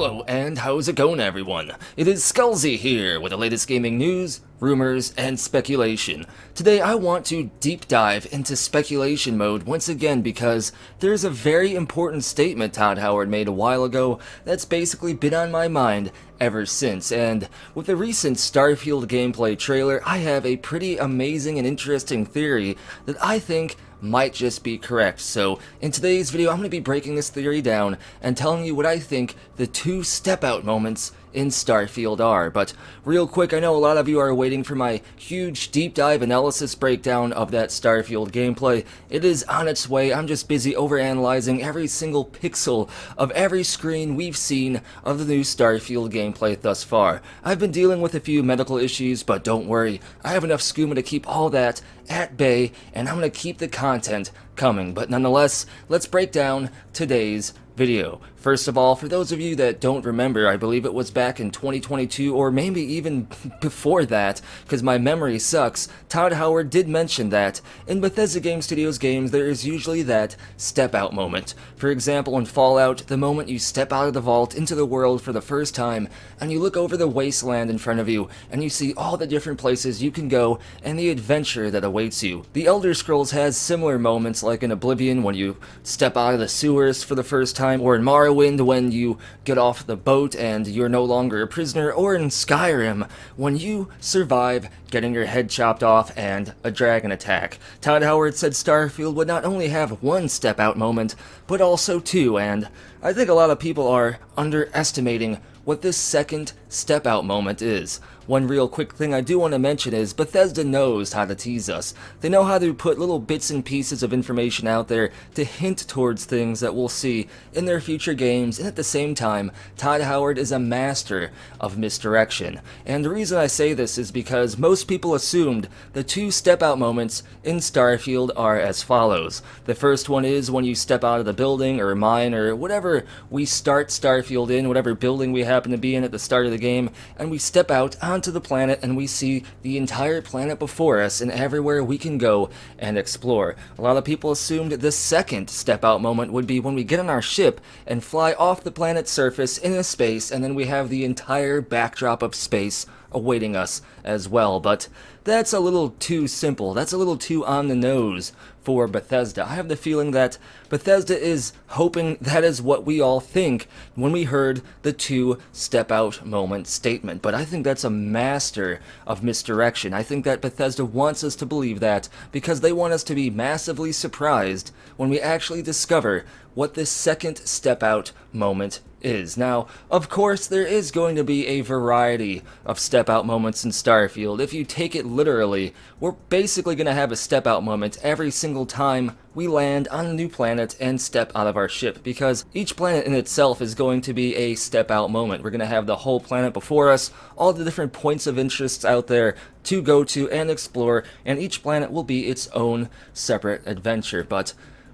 Hello, and how's it going, everyone? It is Skullzi here with the latest gaming news, rumors, and speculation. Today I want to deep dive into speculation mode once again because there's a very important statement Todd Howard made a while ago that's basically been on my mind ever since, and with the recent Starfield gameplay trailer, I have a pretty amazing and interesting theory that I think might just be correct. So in today's video, I'm going to be breaking this theory down and telling you what I think the two step-out moments in Starfield are. But real quick, I know a lot of you are waiting for my huge deep dive analysis breakdown of that Starfield gameplay. It is on its way. I'm just busy overanalyzing every single pixel of every screen we've seen of the new Starfield gameplay thus far. I've been dealing with a few medical issues, but don't worry, I have enough skooma to keep all that at bay, and I'm going to keep the content coming. But nonetheless, let's break down today's video. First of all, for those of you that don't remember, I believe it was back in 2022 or maybe even before that, because my memory sucks, Todd Howard did mention that in Bethesda Game Studios games there is usually that step out moment. For example, in Fallout, the moment you step out of the vault into the world for the first time and you look over the wasteland in front of you and you see all the different places you can go and the adventure that awaits you. The Elder Scrolls has similar moments, like in Oblivion when you step out of the sewers for the first time, or in Morrowind when you get off the boat and you're no longer a prisoner, or in Skyrim when you survive getting your head chopped off and a dragon attack. Todd Howard said Starfield would not only have one step out moment, but also two, and I think a lot of people are underestimating what this second step out moment is. One real quick thing I do want to mention is Bethesda knows how to tease us. They know how to put little bits and pieces of information out there to hint towards things that we'll see in their future games, and at the same time, Todd Howard is a master of misdirection. And the reason I say this is because most people assumed the two step out moments in Starfield are as follows. The first one is when you step out of the building or mine or whatever we start Starfield in, whatever building we happen to be in at the start of the game, and we step out onto the planet and we see the entire planet before us and everywhere we can go and explore. A lot of people assumed the second step out moment would be when we get on our ship and fly off the planet's surface into space, and then we have the entire backdrop of space awaiting us as well. But that's a little too simple. That's a little too on the nose for Bethesda. I have the feeling that Bethesda is hoping that is what we all think when we heard the two step out moment statement. But I think that's a master of misdirection. I think that Bethesda wants us to believe that because they want us to be massively surprised when we actually discover what this second step out moment is. Now, of course, there is going to be a variety of step-out moments in Starfield. If you take it literally, we're basically going to have a step-out moment every single time we land on a new planet and step out of our ship, because each planet in itself is going to be a step-out moment. We're going to have the whole planet before us, all the different points of interest out there to go to and explore, and each planet will be its own separate adventure. But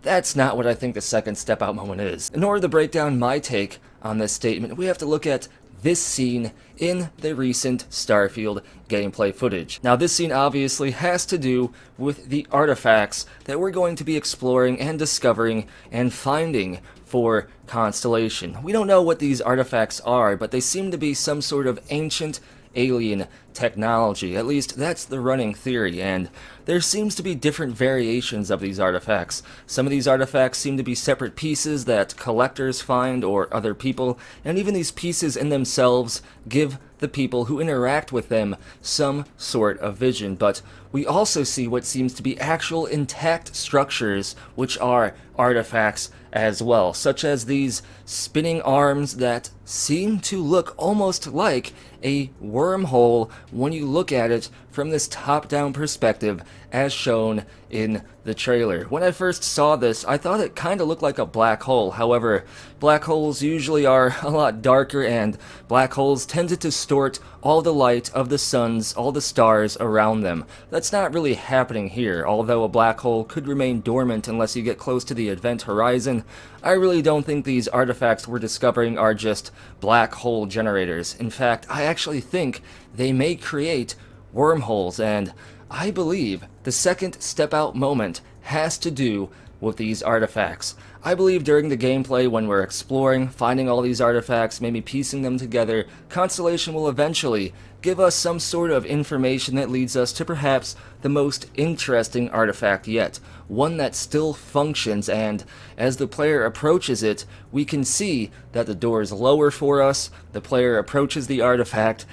that's not what I think the second step-out moment is. In order to break down my take on this statement, we have to look at this scene in the recent Starfield gameplay footage. Now, this scene obviously has to do with the artifacts that we're going to be exploring and discovering and finding for Constellation. We don't know what these artifacts are, but they seem to be some sort of ancient alien technology. At least that's the running theory, and there seems to be different variations of these artifacts. Some of these artifacts seem to be separate pieces that collectors find or other people, and even these pieces in themselves give the people who interact with them some sort of vision. But we also see what seems to be actual intact structures, which are artifacts as well, such as these spinning arms that seem to look almost like a wormhole when you look at it from this top-down perspective as shown in the trailer. When I first saw this, I thought it kind of looked like a black hole. However, black holes usually are a lot darker, and black holes tend to distort all the light of the suns, all the stars around them. That's not really happening here. Although a black hole could remain dormant unless you get close to the event horizon, I really don't think these artifacts we're discovering are just black hole generators. In fact, I actually think they may create wormholes, and I believe the second step out moment has to do with these artifacts. I believe during the gameplay, when we're exploring, finding all these artifacts, maybe piecing them together, Constellation will eventually give us some sort of information that leads us to perhaps the most interesting artifact yet, one that still functions, and as the player approaches it, we can see that the door is lower for us, the player approaches the artifact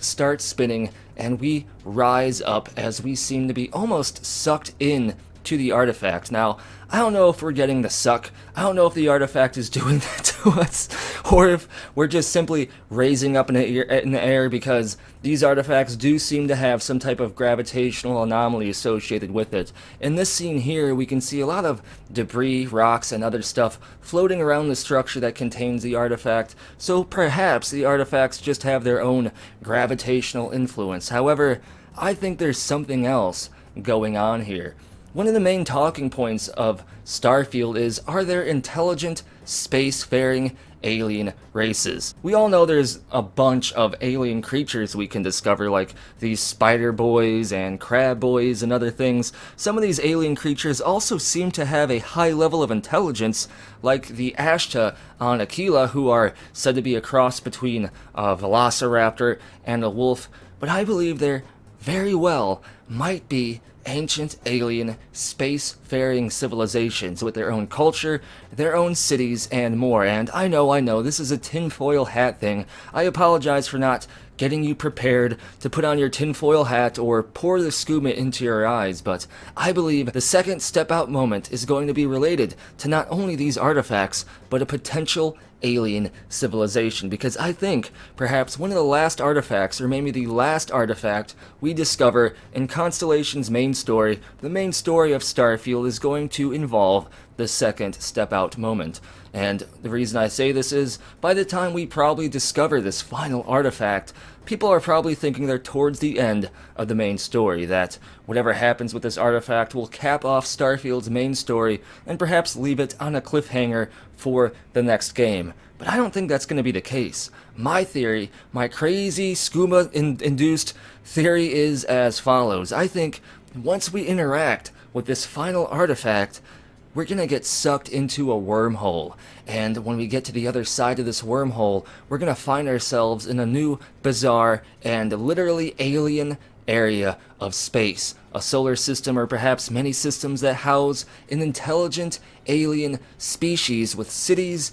starts spinning, and we rise up as we seem to be almost sucked in to the artifact. Now, I don't know if we're getting the suck, I don't know if the artifact is doing that to us, or if we're just simply raising up in the air, because these artifacts do seem to have some type of gravitational anomaly associated with it. In this scene here, we can see a lot of debris, rocks, and other stuff floating around the structure that contains the artifact, so perhaps the artifacts just have their own gravitational influence. However, I think there's something else going on here. One of the main talking points of Starfield is, are there intelligent, spacefaring alien races? We all know there's a bunch of alien creatures we can discover, like these spider boys and crab boys and other things. Some of these alien creatures also seem to have a high level of intelligence, like the Ashta on Aquila, who are said to be a cross between a velociraptor and a wolf, but I believe there very well might be ancient alien spacefaring civilizations with their own culture, their own cities, and more. And I know, this is a tinfoil hat thing. I apologize for not getting you prepared to put on your tinfoil hat or pour the skooma into your eyes, but I believe the second step out moment is going to be related to not only these artifacts, but a potential alien civilization, because I think perhaps one of the last artifacts, or maybe the last artifact we discover in Constellation's main story, the main story of Starfield, is going to involve the second step out moment. And the reason I say this is, by the time we probably discover this final artifact, people are probably thinking they're towards the end of the main story, that whatever happens with this artifact will cap off Starfield's main story and perhaps leave it on a cliffhanger for the next game. But I don't think that's going to be the case. My theory, my crazy skooma-induced theory, is as follows. I think once we interact with this final artifact, we're going to get sucked into a wormhole, and when we get to the other side of this wormhole, we're going to find ourselves in a new, bizarre, and literally alien area of space, a solar system, or perhaps many systems that house an intelligent alien species with cities,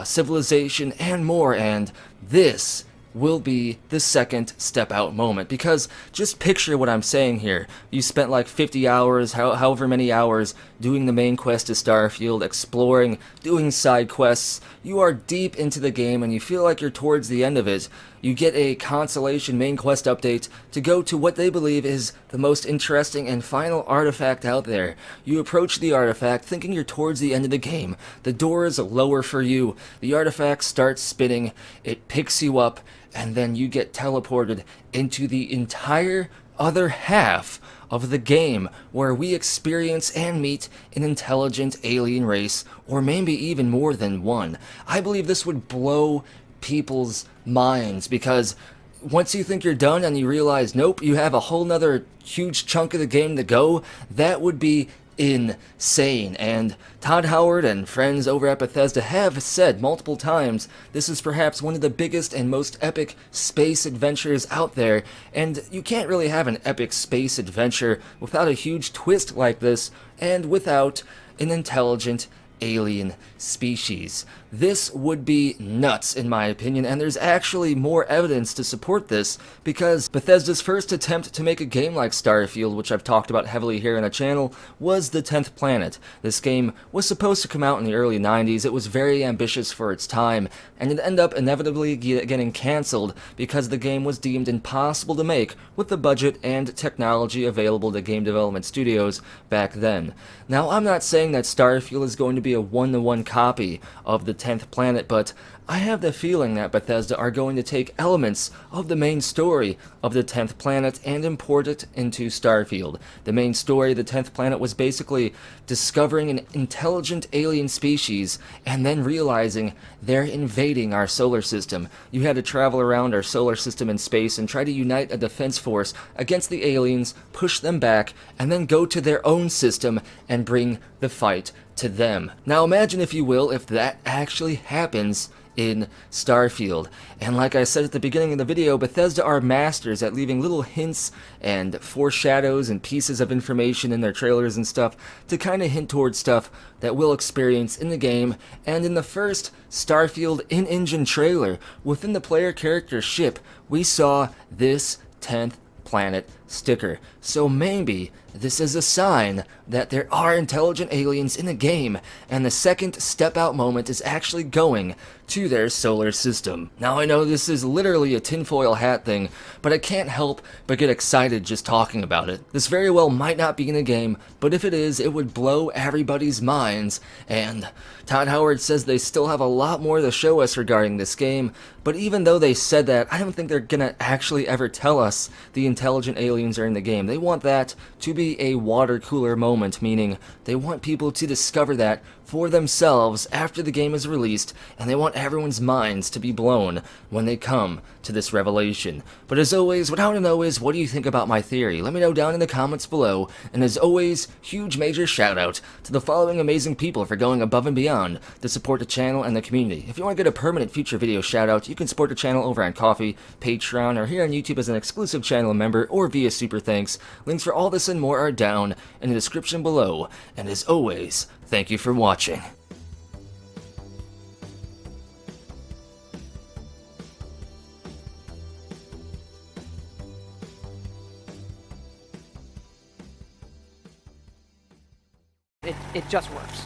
civilization, and more. And this will be the second step out moment, because just picture what I'm saying here. You spent like 50 hours, however many hours, doing the main quest to Starfield, exploring, doing side quests. You are deep into the game and you feel like you're towards the end of it. You get a Constellation main quest update to go to what they believe is the most interesting and final artifact out there. You approach the artifact thinking you're towards the end of the game. The door is lower for you. The artifact starts spinning. It picks you up, and then you get teleported into the entire other half of the game, where we experience and meet an intelligent alien race, or maybe even more than one. I believe this would blow people's minds, because once you think you're done and you realize, nope, you have a whole nother huge chunk of the game to go, that would be insane. And Todd Howard and friends over at Bethesda have said multiple times this is perhaps one of the biggest and most epic space adventures out there, and you can't really have an epic space adventure without a huge twist like this and without an intelligent alien species. This would be nuts in my opinion, and there's actually more evidence to support this, because Bethesda's first attempt to make a game like Starfield, which I've talked about heavily here on the channel, was The 10th Planet. This game was supposed to come out in the early 90s, it was very ambitious for its time, and it ended up inevitably getting cancelled because the game was deemed impossible to make with the budget and technology available to game development studios back then. Now, I'm not saying that Starfield is going to be a one-to-one copy of The 10th Planet, but I have the feeling that Bethesda are going to take elements of the main story of the 10th planet and import it into Starfield. The main story of the 10th planet was basically discovering an intelligent alien species and then realizing they're invading our solar system. You had to travel around our solar system in space and try to unite a defense force against the aliens, push them back, and then go to their own system and bring the fight to them. Now imagine, if you will, if that actually happens in Starfield. And like I said at the beginning of the video, Bethesda are masters at leaving little hints and foreshadows and pieces of information in their trailers and stuff to kind of hint towards stuff that we'll experience in the game. And in the first Starfield in-engine trailer, within the player character ship, we saw this 10th planet sticker. So maybe this is a sign that there are intelligent aliens in the game, and the second step out moment is actually going to their solar system. Now I know this is literally a tinfoil hat thing, but I can't help but get excited just talking about it. This very well might not be in the game, but if it is, it would blow everybody's minds, and Todd Howard says they still have a lot more to show us regarding this game, but even though they said that, I don't think they're gonna actually ever tell us the intelligent aliens are in the game. They want that to be a water cooler moment, meaning they want people to discover that for themselves after the game is released, and they want everyone's minds to be blown when they come to this revelation. But as always, what I want to know is, what do you think about my theory? Let me know down in the comments below, and as always, huge major shout out to the following amazing people for going above and beyond to support the channel and the community. If you want to get a permanent future video shout out, you can support the channel over on Ko-fi, Patreon, or here on YouTube as an exclusive channel member, or via Super Thanks. Links for all this and more are down in the description below, and as always, thank you for watching. It just works.